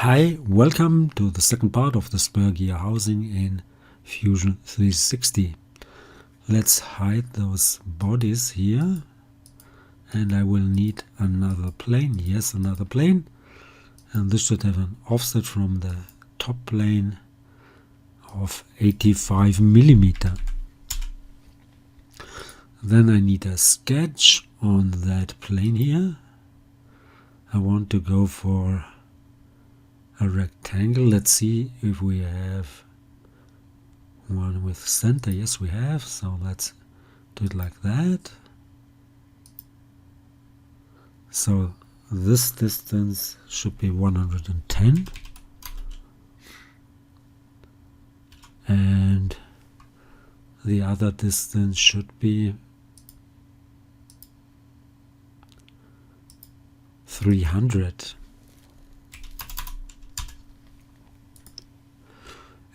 Hi, welcome to the second part of the Spur gear housing in Fusion 360. Let's hide those bodies here, and I will need another plane. Yes, another plane, and this should have an offset from the top plane of 85 millimeter. Then I need a sketch on that plane here. I want to go for a rectangle. Let's see if we have one with center. Yes, we have, so let's do it like that. So this distance should be 110, and the other distance should be 300.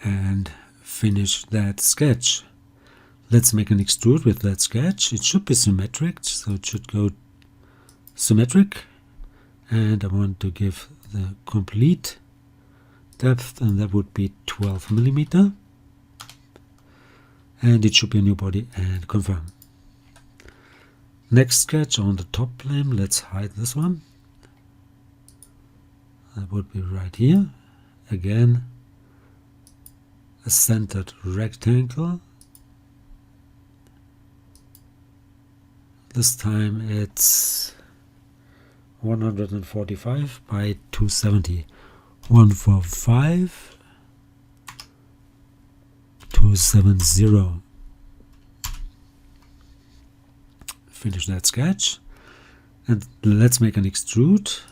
And finish that sketch. Let's make an extrude with that sketch. It should be symmetric, so it should go symmetric, and I want to give the complete depth, and that would be 12 millimeter, and it should be a new body, and confirm. Next sketch on the top plane. Let's hide this one. That would be right here. Again, a centered rectangle. This time it's 145 by 270. 145 270. Finish that sketch, and let's make an extrude,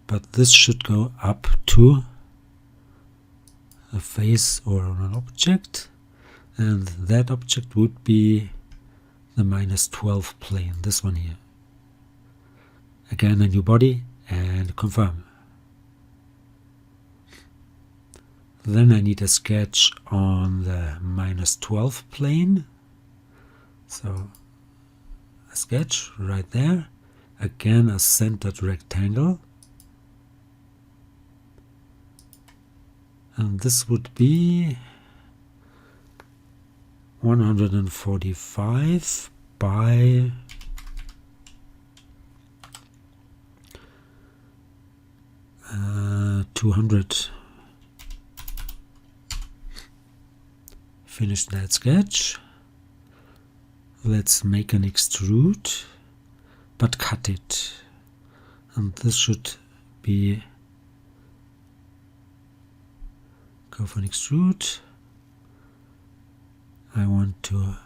but this should go up to a face or an object, and that object would be the -12 plane, this one here. Again, a new body, and confirm. Then I need a sketch on the -12 plane, so a sketch right there. Again, a centered rectangle, and this would be 145 by 200. Finish that sketch. Let's make an extrude, but cut it, and this should be, go for an extrude. I want to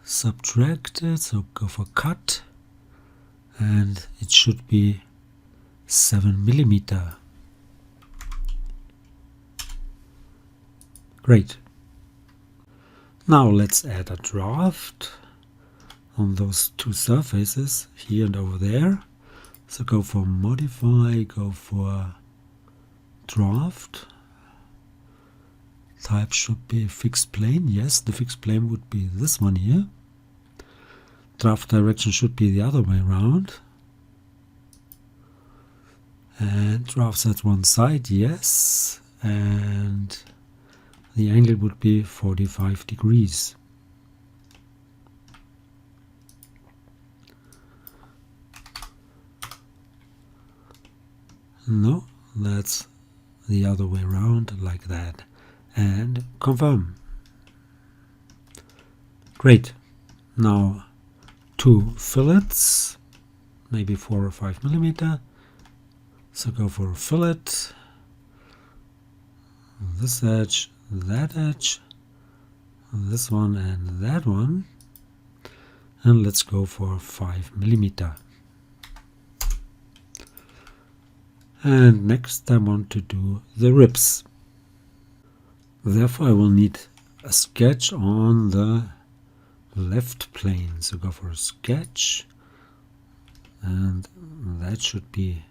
subtract it, so go for cut, and it should be 7 millimeter. Great. Now let's add a draft on those two surfaces here and over there. So go for modify, go for draft. Type should be fixed plane. Yes, the fixed plane would be this one here. Draft direction should be the other way around. And drafts at one side, yes. And the angle would be 45 degrees. No, that's the other way around, like that. And confirm. Great. Now two fillets, maybe 4 or 5 millimeter. So go for a fillet. This edge, that edge, this one and that one. And let's go for 5 millimeter. And next I want to do the ribs. Therefore I will need a sketch on the left plane. So go for a sketch, and that should be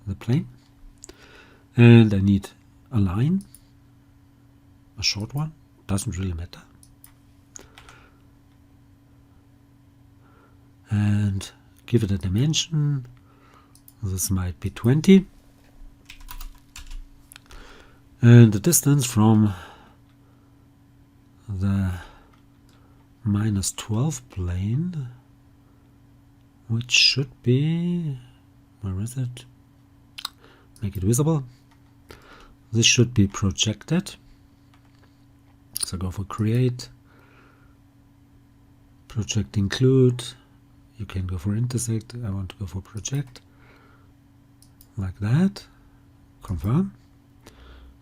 the plane. And I need a line, a short one, doesn't really matter. And give it a dimension. This might be 20. And the distance from the -12 plane, which should be, where is it? Make it visible. This should be projected. So go for create, project include. You can go for intersect. I want to go for project, like that. Confirm.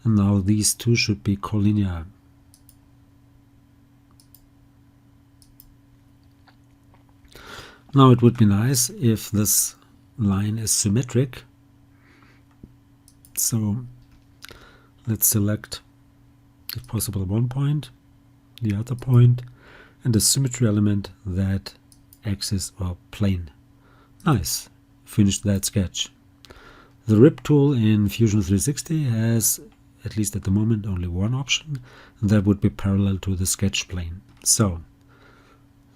And now these two should be collinear. Now it would be nice if this line is symmetric. So let's select, if possible, one point, the other point, and a symmetry element, that axis or plane. Nice. Finished that sketch. The rip tool in Fusion 360 has, at least at the moment, only one option, and that would be parallel to the sketch plane. So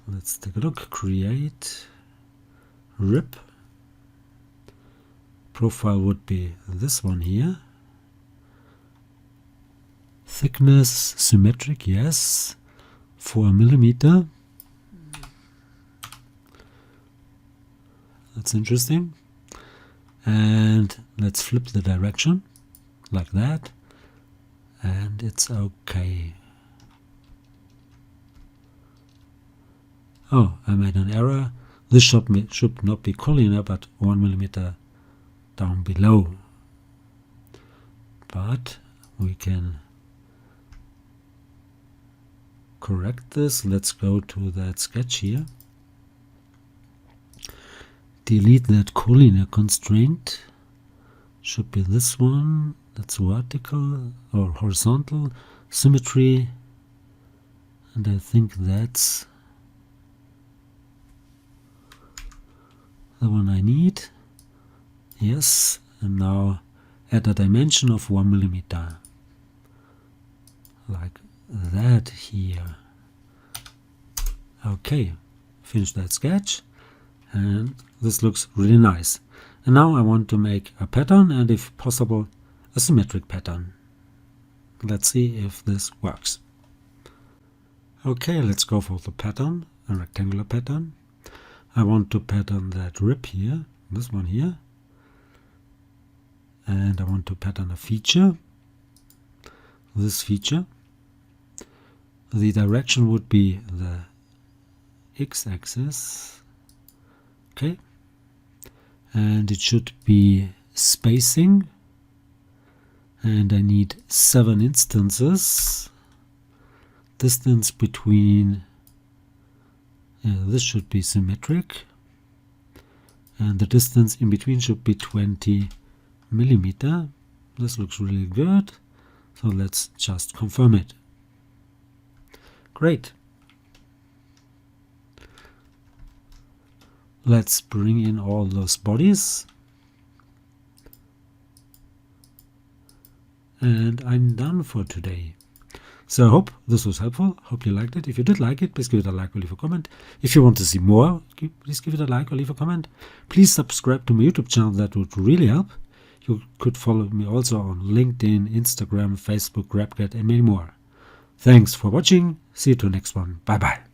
let's take a look. Create, rip. Profile would be this one here. Thickness symmetric, yes, 4 mm. That's interesting. And let's flip the direction like that, and it's okay. Oh, I made an error. This should not be collinear, but 1 mm down below. But we can correct this. Let's go to that sketch here. Delete that collinear constraint. Should be this one. That's vertical or horizontal symmetry, and I think that's the one I need. Yes, and now add a dimension of 1 mm, like that here. Okay, finish that sketch, and this looks really nice. And now I want to make a pattern, and if possible, a symmetric pattern. Let's see if this works. Okay, let's go for the pattern, a rectangular pattern. I want to pattern that rip here, this one here. And I want to pattern a feature, this feature. The direction would be the x-axis. Okay. And it should be spacing, and I need 7 instances. Distance between, this should be symmetric, and the distance in between should be 20 mm. This looks really good, so let's just confirm it. Great. Let's bring in all those bodies. And I'm done for today. So I hope this was helpful. Hope you liked it. If you did like it, please give it a like or leave a comment. If you want to see more, please give it a like or leave a comment. Please subscribe to my YouTube channel. That would really help. You could follow me also on LinkedIn, Instagram, Facebook, GrabCat, and many more. Thanks for watching. See you to the next one. Bye bye.